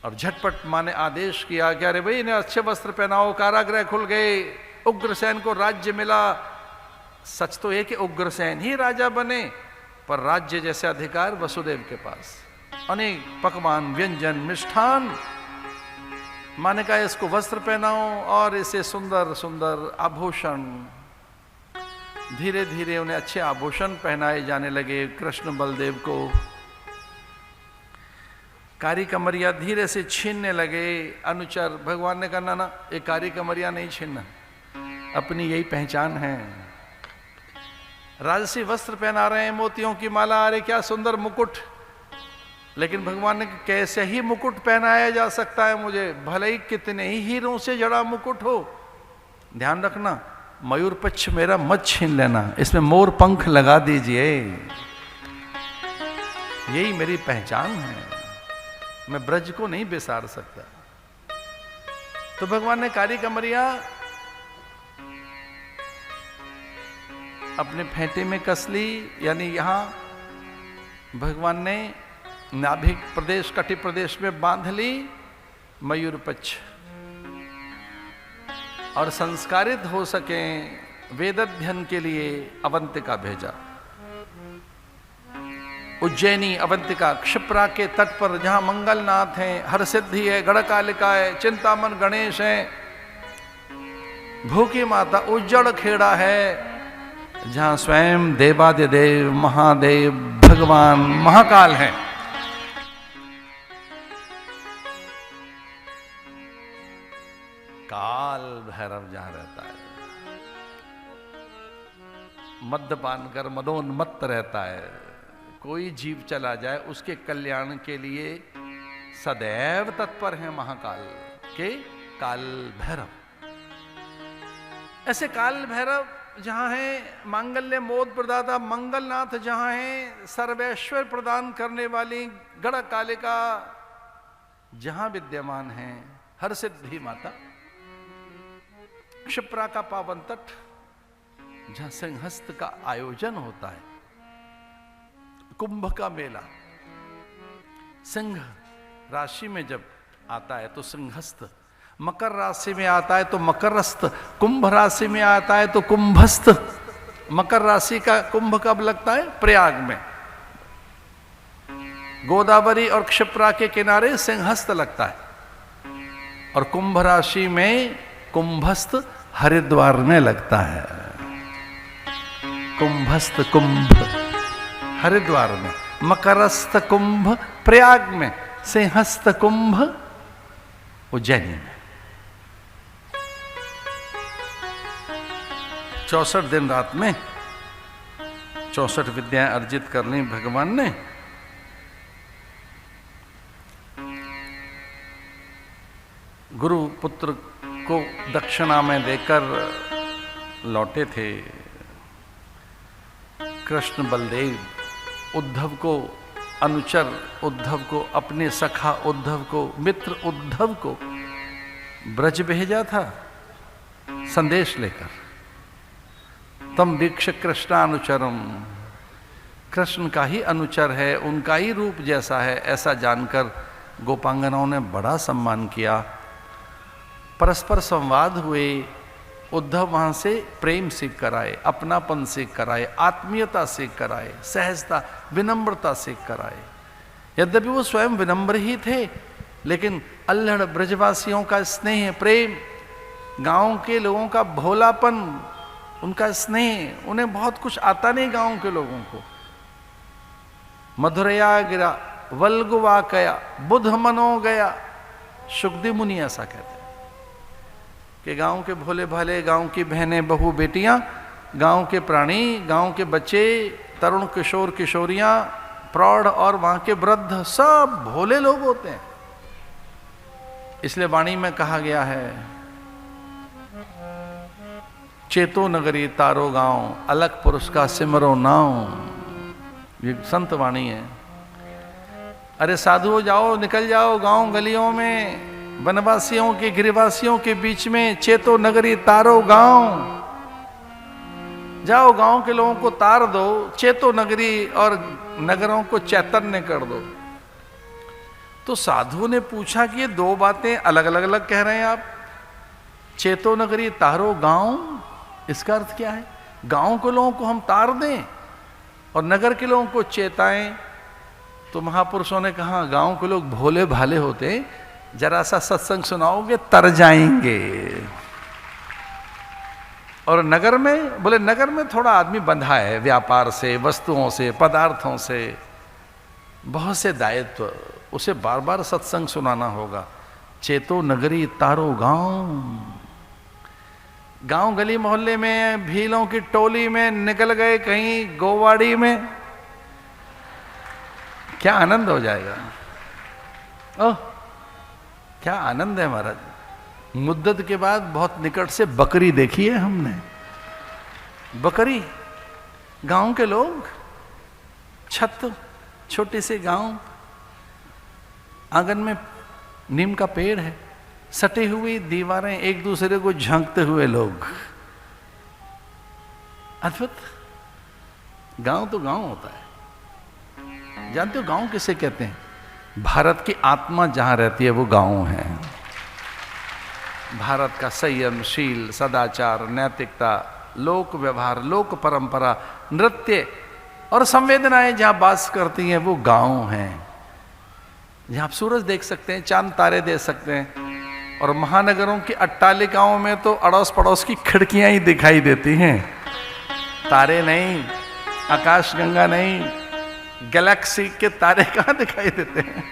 और झटपट माँ ने आदेश किया कि अरे भाई इन्हें अच्छे वस्त्र पहनाओ, कारागृह खुल गए, उग्रसेन को राज्य मिला। सच तो है कि उग्रसेन ही राजा बने, पर राज्य जैसे अधिकार वसुदेव के पास। अनेक पकवान, व्यंजन, मिष्ठान। माँ ने कहा इसको वस्त्र पहनाओ और इसे सुंदर सुंदर आभूषण। धीरे धीरे उन्हें अच्छे आभूषण पहनाए जाने लगे कृष्ण बलदेव को। कारी कमरिया धीरे से छीनने लगे अनुचर। भगवान ने कहा ना, ये कारी कमरिया नहीं छीनना, अपनी यही पहचान है। राजसी वस्त्र पहना रहे हैं, मोतियों की माला, अरे क्या सुंदर मुकुट। लेकिन भगवान ने कैसे ही मुकुट पहनाया जा सकता है मुझे, भले ही कितने ही हीरों से जड़ा मुकुट हो। ध्यान रखना, मयूर पक्ष मेरा मत छीन लेना, इसमें मोर पंख लगा दीजिए, यही मेरी पहचान है, मैं ब्रज को नहीं बिसार सकता। तो भगवान ने कारी कमरिया अपने फेंटे में कस ली, यानी यहां भगवान ने नाभिक प्रदेश, कटि प्रदेश में बांध ली मयूर पक्ष, और संस्कारित हो सके वेद अध्ययन के लिए अवंतिका भेजा। उज्जैनी अवंतिका, क्षिप्रा के तट पर जहां मंगलनाथ हैं, हरसिद्धि है, गढ़कालिका है, चिंतामन गणेश है, भूखी माता उज्जड़ खेड़ा है, जहां स्वयं देवादिदेव महादेव भगवान महाकाल हैं। काल भैरव जहां रहता है, मद्यपान कर मदोन्मत्त रहता है, कोई जीव चला जाए उसके कल्याण के लिए सदैव तत्पर है महाकाल के काल भैरव। ऐसे काल भैरव जहां है मांगल्य मोद प्रदाता, मंगलनाथ जहां है सर्वैश्वर प्रदान करने वाली गढ़कालिका जहां विद्यमान है, हरसिद्धि माता, क्षिप्रा का पावन तट जहां सिंहस्थ का आयोजन होता है, कुंभ का मेला। सिंह राशि में जब आता है तो सिंहस्थ, मकर राशि में आता है तो मकरस्थ, कुंभ राशि में आता है तो कुंभस्थ। मकर राशि का कुंभ कब लगता है? प्रयाग में। गोदावरी और क्षिप्रा के किनारे सिंहस्थ लगता है, और कुंभ राशि में कुंभस्थ हरिद्वार में लगता है। कुंभस्थ कुंभ हरिद्वार में, मकरस्थ कुंभ प्रयाग में, सिंहस्थ कुंभ उज्जैनी में। 64 दिन रात में 64 विद्याएं अर्जित कर ली भगवान ने। गुरु पुत्र को दक्षिणा में देकर लौटे थे कृष्ण बलदेव। उद्धव को, अनुचर उद्धव को, अपने सखा उद्धव को, मित्र उद्धव को ब्रज भेजा था संदेश लेकर। तम वीक्ष कृष्णानुचरम, कृष्ण का ही अनुचर है, उनका ही रूप जैसा है, ऐसा जानकर गोपांगनाओं ने बड़ा सम्मान किया। परस्पर संवाद हुए, उद्धव वहां से प्रेम सीख कर आए, अपनापन सीख कर आए, आत्मीयता सीख कर आए, सहजता विनम्रता सीख कर आए। यद्यपि वो स्वयं विनम्र ही थे, लेकिन अल्हड़ ब्रजवासियों का स्नेह प्रेम, गांव के लोगों का भोलापन, उनका स्नेह, उन्हें बहुत कुछ आता नहीं गांव के लोगों को। मधुरया गिरा वल्गुवा कया बुध मनो गया, सुखदेव मुनि ऐसा कहते हैं कि गांव के भोले भाले, गांव की बहनें बहू बेटियां, गांव के प्राणी, गांव के बच्चे, तरुण किशोर किशोरियां, प्रौढ़ और वहां के वृद्ध, सब भोले लोग होते हैं। इसलिए वाणी में कहा गया है, चेतो नगरी तारो गांव, अलग पुरुष का सिमरो नाव। ये संत वाणी है। अरे साधुओं जाओ, निकल जाओ गांव गलियों में, वनवासियों के गिरिवासियों के बीच में, चेतो नगरी तारो गांव, जाओ गांव के लोगों को तार दो, चेतो नगरी और नगरों को चैतन्य कर दो। तो साधुओं ने पूछा कि ये दो बातें अलग अलग अलग कह रहे हैं आप, चेतो नगरी तारो गांव, इसका अर्थ क्या है? गांव के लोगों को हम तार दें और नगर के लोगों को चेताएं? तो महापुरुषों ने कहा गांव के लोग भोले भाले होते, जरा सा सत्संग सुनाओगे तर जाएंगे। और नगर में, बोले नगर में थोड़ा आदमी बंधा है व्यापार से, वस्तुओं से, पदार्थों से, बहुत से दायित्व, उसे बार बार सत्संग सुनाना होगा। चेतो नगरी तारो गांव, गांव गली मोहल्ले में भीलों की टोली में निकल गए कहीं गोवाड़ी में, क्या आनंद हो जाएगा। ओह क्या आनंद है महाराज। मुद्दत के बाद बहुत निकट से बकरी देखी है हमने। बकरी, गांव के लोग, छत, छोटे से गांव, आंगन में नीम का पेड़ है, सटी हुई दीवारें, एक दूसरे को झांकते हुए लोग। अद्भुत। गांव तो गांव होता है। जानते हो गांव किसे कहते हैं? भारत की आत्मा जहां रहती है वो गांव है। भारत का संयमशील, सदाचार, नैतिकता, लोक व्यवहार, लोक परंपरा, नृत्य और संवेदनाएं जहां वास करती हैं वो गांव हैं। जहां आप सूरज देख सकते हैं, चांद तारे देख सकते हैं। और महानगरों की अट्टालिकाओं में तो अड़ोस पड़ोस की खिड़कियां ही दिखाई देती हैं, तारे नहीं, आकाशगंगा नहीं, गैलेक्सी के तारे कहां दिखाई देते हैं।